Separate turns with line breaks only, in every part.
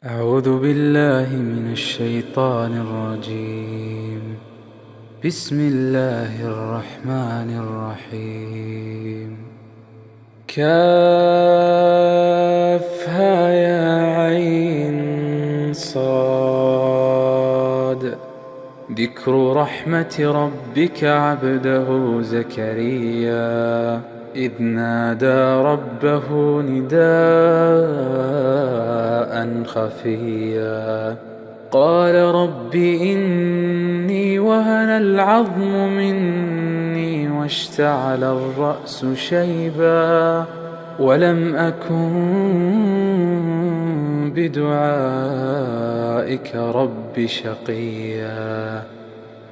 أعوذ بالله من الشيطان الرجيم. بسم الله الرحمن الرحيم. كافها يا عين صاد. ذكر رحمة ربك عبده زكريا إذ نادى ربه نداء خفيا قال رب إني وهن العظم مني واشتعل الرأس شيبا ولم أكن بدعائك رب شقيا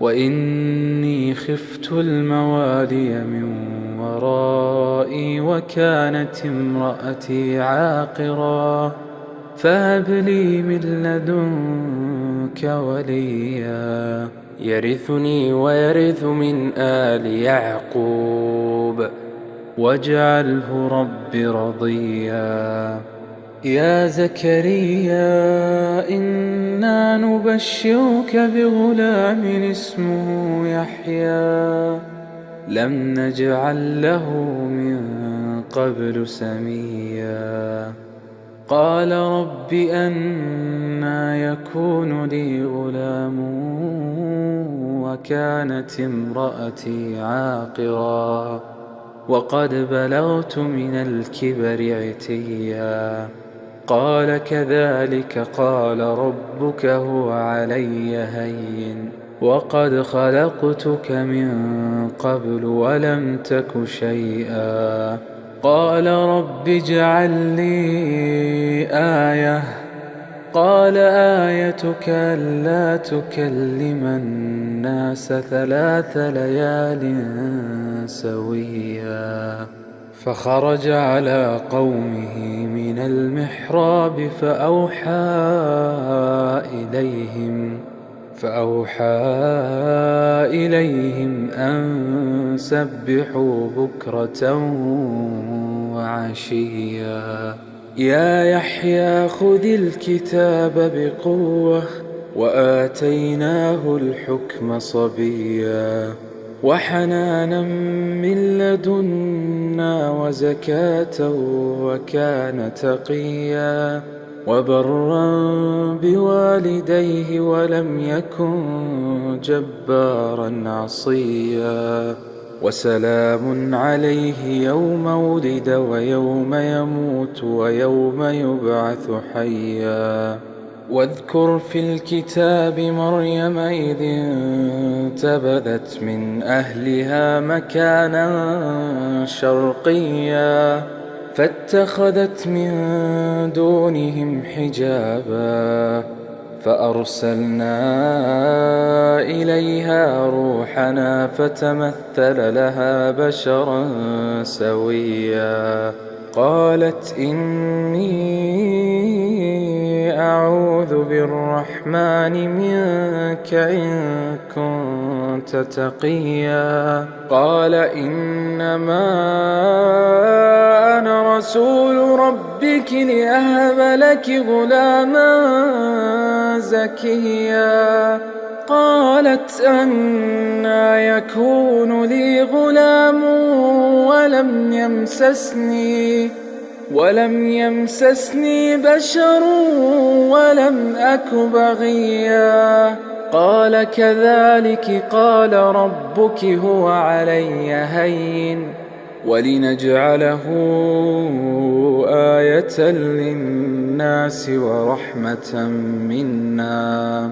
وإني خفت الموالي من ورائي وكانت امرأتي عاقرا فهب لي من لدنك وليا يرثني ويرث من آل يعقوب واجعله رب رضيا. يا زكريا إنا نبشرك بغلام اسمه يحيى لم نجعل له من قبل سميا قال رب أنى يكون لي غلام وكانت امرأتي عاقرا وقد بلغت من الكبر عتيا قال كذلك قال ربك هو علي هين وقد خلقتك من قبل ولم تك شيئا قال رب اجعل لي آية قال آيتك ألا تكلم الناس 3 ليال سويا فخرج على قومه من المحراب فأوحى إليهم أن سبحوا بكرة وعشيا يا يحيى خذ الكتاب بقوة وآتيناه الحكم صبيا وحنانا من لدنا وزكاة وكان تقيا وبرا بوالديه ولم يكن جبارا عصيا وسلام عليه يوم ولد ويوم يموت ويوم يبعث حيا واذكر في الكتاب مريم إذ انتبذت من أهلها مكانا شرقيا فاتخذت من دونهم حجابا فأرسلنا إليها روحنا فتمثل لها بشرا سويا قالت إني أعوذ بالرحمن منك إن كنت تقيا قال إنما أنا رسول ربك لأهب لك غلاما زكيا قالت أنى يكون لي غلام ولم يمسسني بشر ولم أك بغيا قال كذلك قال ربك هو علي هين ولنجعله آية للناس ورحمة منا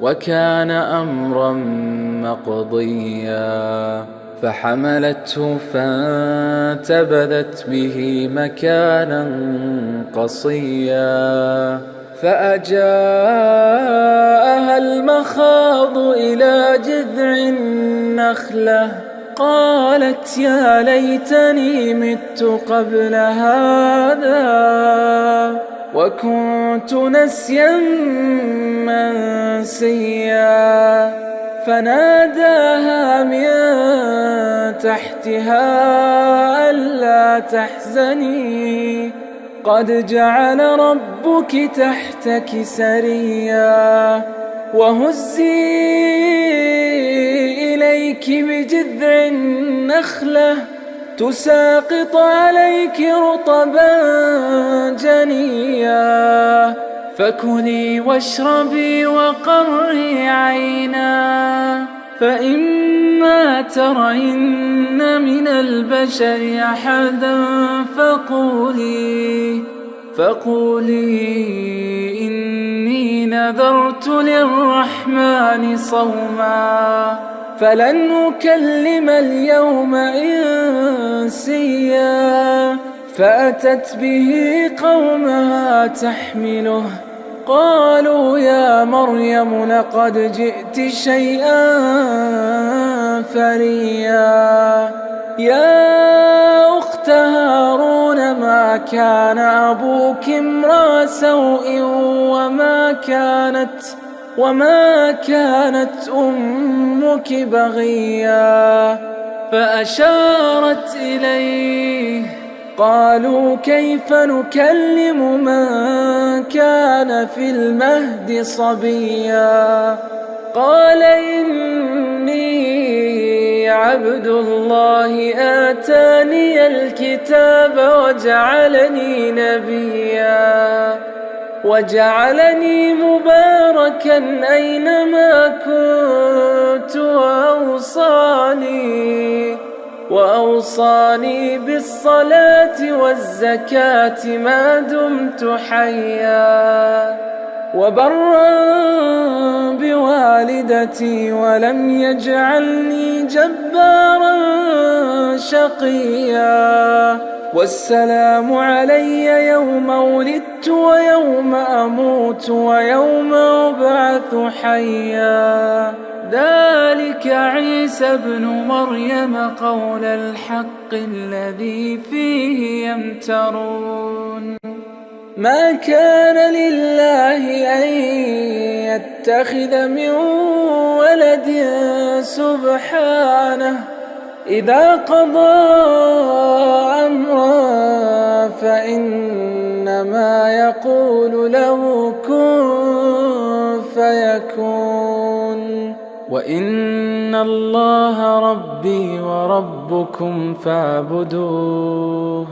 وكان أمرا مقضيا فحملته فانتبذت به مكانا قصيا فأجاءها المخاض إلى جذع النخلة قالت يا ليتني مت قبل هذا وكنت نسيا منسيا فناداها من تحتها ألا تحزني قد جعل ربك تحتك سريا وهزي إليك بجذع النخلة تساقط عليك رطبا جنيا فكلي واشربي وقري عينا فإما ترين من البشر أحدا فقولي إني نذرت للرحمن صوما فلن أكلم اليوم إنسيا فأتت به قومها تحمله قالوا يا مريم لقد جئت شيئا فريا يا أخت هارون ما كان أبوك امرأ سوء وما كانت أمك بغيا فأشارت إليه قالوا كيف نكلم من كان في المهد صبيا قال إني عبد الله آتاني الكتاب وجعلني نبيا وجعلني مباركا أينما كنت وأوصاني بالصلاة والزكاة ما دمت حيا وبرا بوالدتي ولم يجعلني جبارا شقيا والسلام علي يوم ولدت ويوم أموت ويوم أبعث حيا ذلك عيسى ابن مريم قول الحق الذي فيه يمترون ما كان لله أن يتخذ من ولد سبحانه إذا قضى أمرا فإنما يقول له كن فيكون وإن الله ربي وربكم فاعبدوه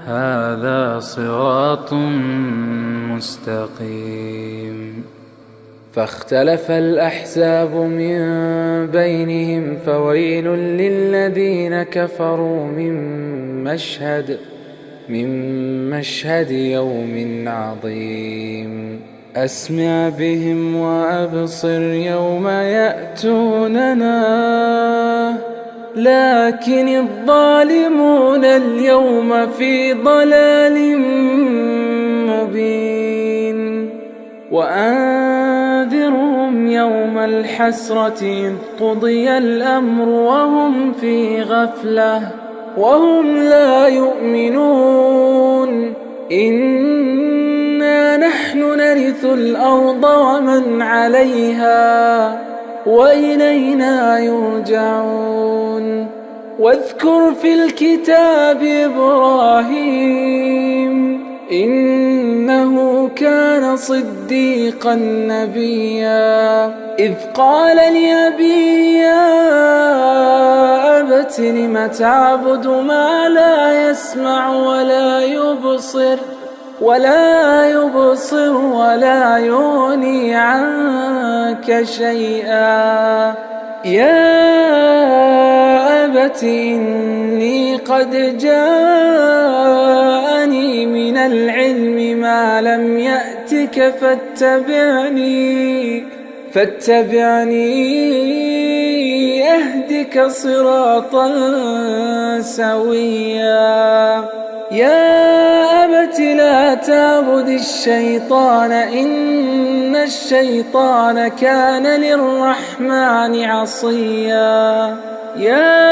هذا صراط مستقيم فاختلف الأحزاب من بينهم فويل للذين كفروا من مشهد يوم عظيم أسمع بهم وأبصر يوم يأتوننا لكن الظالمون اليوم في ضلال مبين وأنذرهم يوم الحسرة إذ قضي الأمر وهم في غفلة وهم لا يؤمنون إنا نحن نرث الأرض ومن عليها وإلينا يرجعون واذكر في الكتاب إبراهيم إنه كان صديقا نبيا إذ قال لأبيه يا أبت لم تعبد ما لا يسمع ولا يبصر ولا يغني عنك شيئا يا أبت إني قد جاءني من العلم ما لم يأتك فاتبعني أهدك صراطا سويا يا أبت لا تعبد الشيطان إن الشيطان كان للرحمن عصيا يا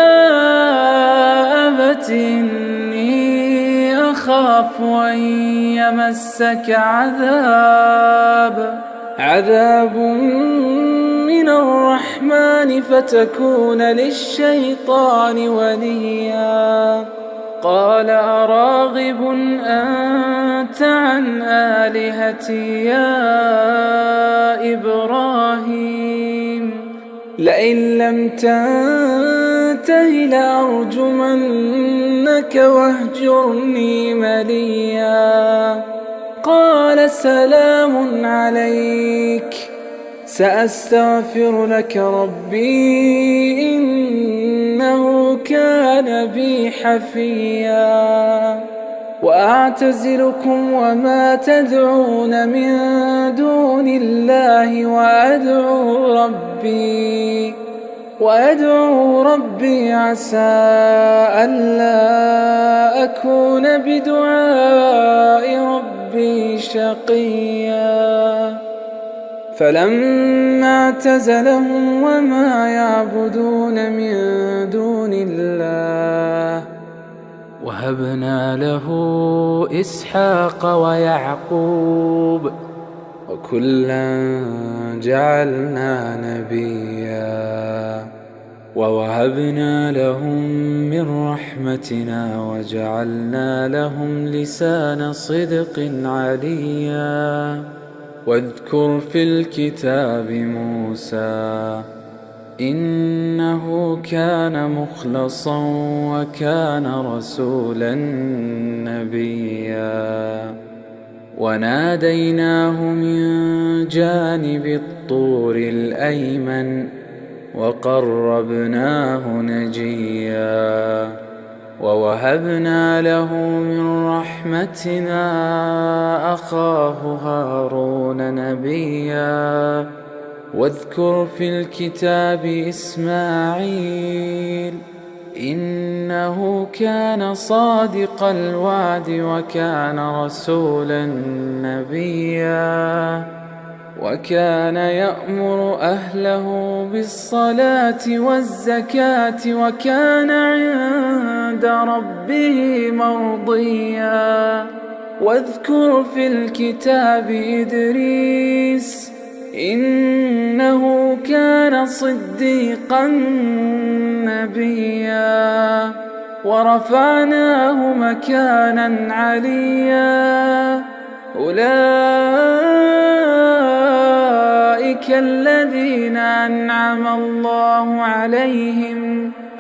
أبت إني أخاف أن يمسك عذاب من الرحمن فتكون للشيطان وليا قال أراغب أنت عن آلهتي يا إبراهيم لئن لم تنته لأرجمنك واهجرني مليا قال سلام عليك سأستغفر لك ربي إنه كان بي حفيا وأعتزلكم وما تدعون من دون الله وأدعو ربي عسى ألا أكون بدعاء ربي شقيا فلما اعتزلهم وما يعبدون من دون الله وهبنا له إسحاق ويعقوب وكلا جعلنا نبيا ووهبنا لهم من رحمتنا وجعلنا لهم لسان صدق عليا واذكر في الكتاب موسى إنه كان مخلصا وكان رسولا نبيا وناديناه من جانب الطور الأيمن وقربناه نجيا ووهبنا له من رحمتنا أخاه هارون نبيا واذكر في الكتاب إسماعيل إنه كان صادق الوعد وكان رسولا نبيا وكان يأمر أهله بالصلاة والزكاة وكان عند ربه مرضيا واذكر في الكتاب إدريس إنه كان صديقا نبيا ورفعناه مكانا عليا أولئك الذين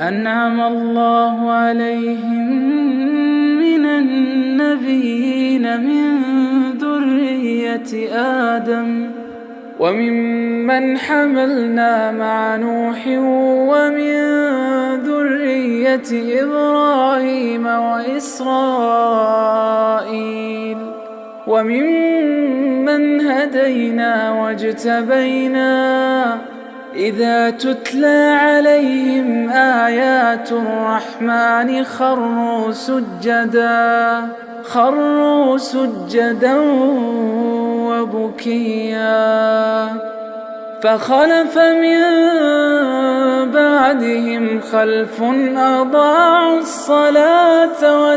أنعم الله عليهم من النبيين من ذرية آدم وممن حملنا مع نوح ومن ذرية إبراهيم وإسرائيل وممن هدينا واجتبينا إذا تتلى عليهم آيات الرحمن خروا سجدا وبكيا فخلف من بعدهم خلف أضاعوا الصلاة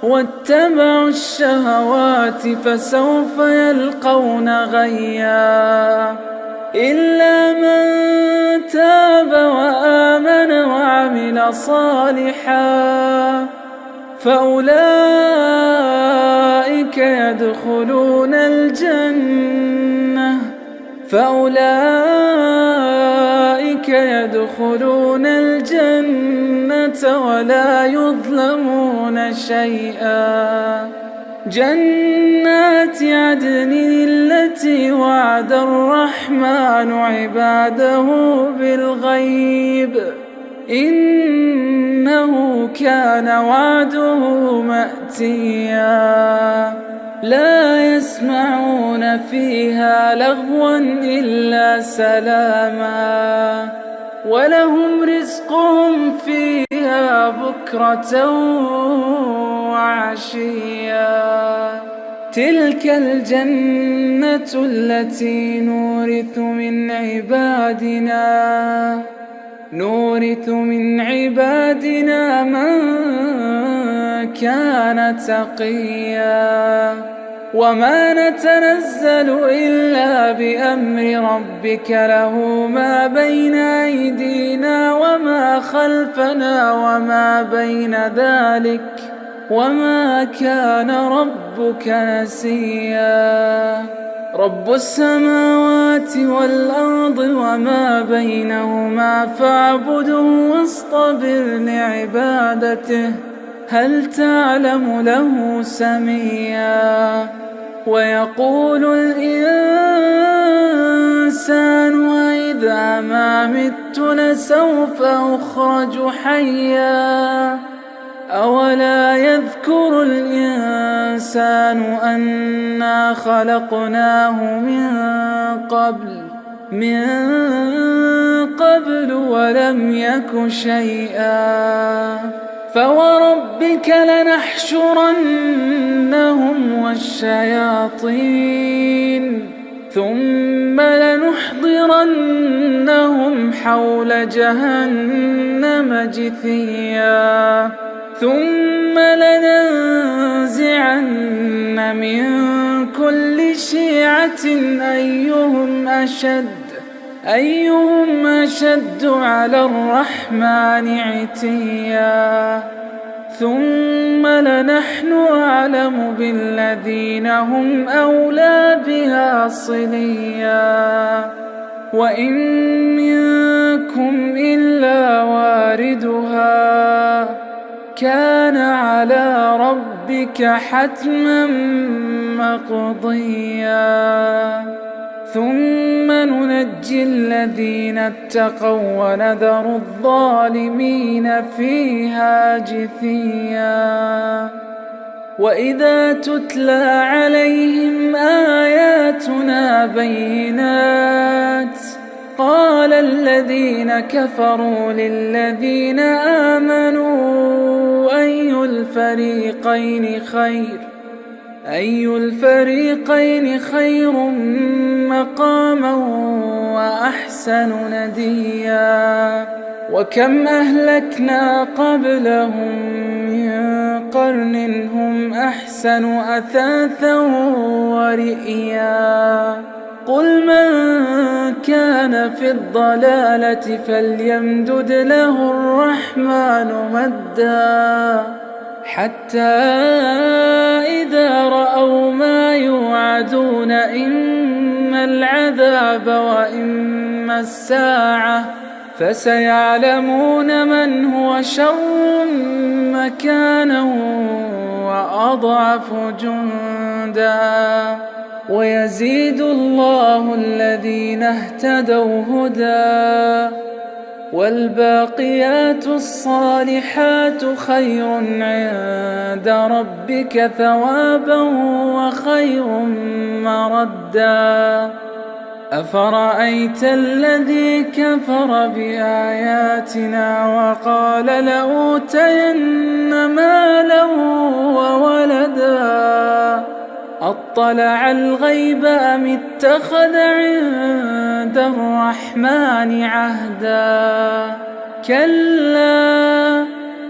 واتبعوا الشهوات فسوف يلقون غيا إلا من تاب وآمن وعمل صالحا فأولئك يدخلون الجنة ولا يظلمون شيئا جنات عدن التي وعد الرحمن عباده بالغيب إنه كان وعده مأتيا لا يسمعون فيها لغوا إلا سلاما ولهم رزقهم فيها بكرة وعشيا تلك الجنة التي نورث من عبادنا من كان تقيا وما نتنزل إلا بأمر ربك له ما بين أيدينا وما خلفنا وما بين ذلك وما كان ربك نسيا رب السماوات والأرض وما بينهما فاعبده واصطبر لعبادته هل تعلم له سميا ويقول الإنسان أإذا ما مت لسوف أخرج حيا أولا يذكر الإنسان أنا خلقناه من قبل ولم يك شيئا فوربك لنحشرنهم والشياطين ثم لنحضرنهم حول جهنم جثيا ثم لننزعن من كل شيعة أيهم أشد على الرحمن عتيا ثم لنحن أعلم بالذين هم أولى بها صليا وإن منكم إلا واردها كان على ربك حتما مقضيا ثم ننجي الذين اتقوا ونذر الظالمين فيها جثيا وإذا تتلى عليهم آياتنا بينات قال الذين كفروا للذين آمنوا أي الفريقين خير مقاما وأحسن نديا وكم أهلكنا قبلهم من قرن هم أحسن أثاثا ورئيا قل من كان في الضلالة فليمدد له الرحمن مدا حتى إذا رأوا ما يوعدون إما العذاب وإما الساعة فسيعلمون من هو شر مكانا وأضعف جندا ويزيد الله الذين اهتدوا هدى والباقيات الصالحات خير عند ربك ثوابا وخير مردا أفرأيت الذي كفر بآياتنا وقال لأوتين مالا وولدا أطلع الغيب أم اتخذ عند الرحمن عهدا كلا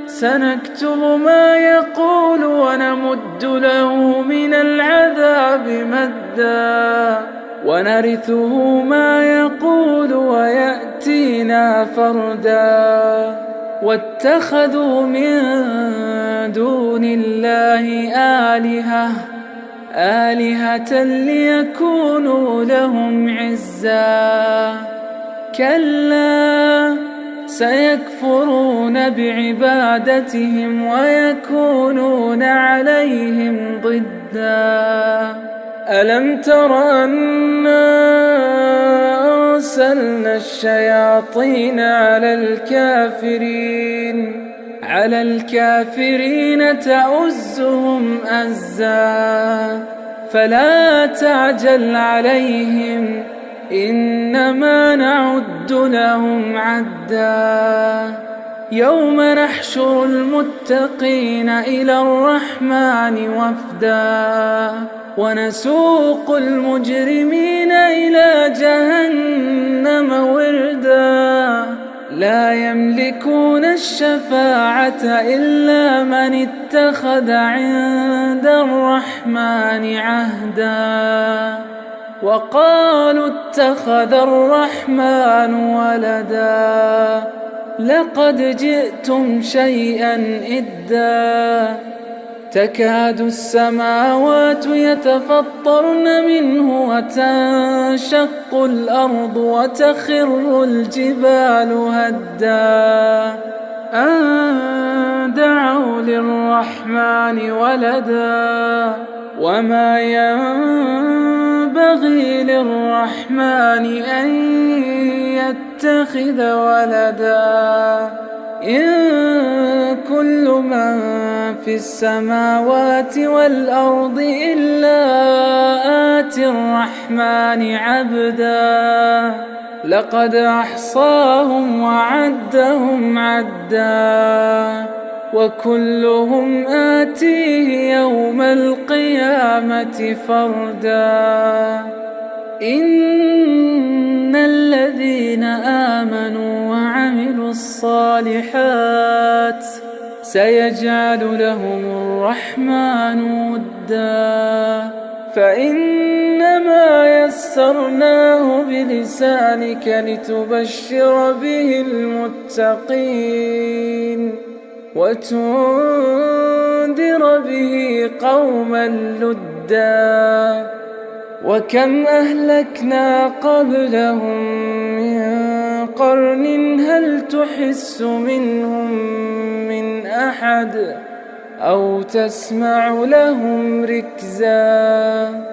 سنكتب ما يقول ونمد له من العذاب مدا ونرثه ما يقول ويأتينا فردا واتخذوا من دون الله آلهة ليكونوا لهم عزا كلا سيكفرون بعبادتهم ويكونون عليهم ضدا ألم تر أنا أرسلنا الشياطين على الكافرين تؤزهم أزا فلا تعجل عليهم إنما نعد لهم عدا يوم نحشر المتقين إلى الرحمن وفدا ونسوق المجرمين إلى جهنم وردا لا يملكون الشفاعة إلا من اتخذ عند الرحمن عهدا وقالوا اتخذ الرحمن ولدا لقد جئتم شيئا إدا تكاد السماوات يتفطرن منه وتنشق الأرض وتخر الجبال هدا أن دعوا للرحمن ولدا وما ينبغي للرحمن أن يتخذ ولدا إن كل من في السماوات والأرض إلا آتي الرحمن عبدا لقد أحصاهم وعدهم عدا وكلهم آتيه يوم القيامة فردا إن الذين آمنوا وعملوا الصالحات سيجعل لهم الرحمن ودا فإنما يسرناه بلسانك لتبشر به المتقين وتنذر به قوما لدا وكم أهلكنا قبلهم من قرن هل تحس منهم من أحد أو تسمع لهم ركزا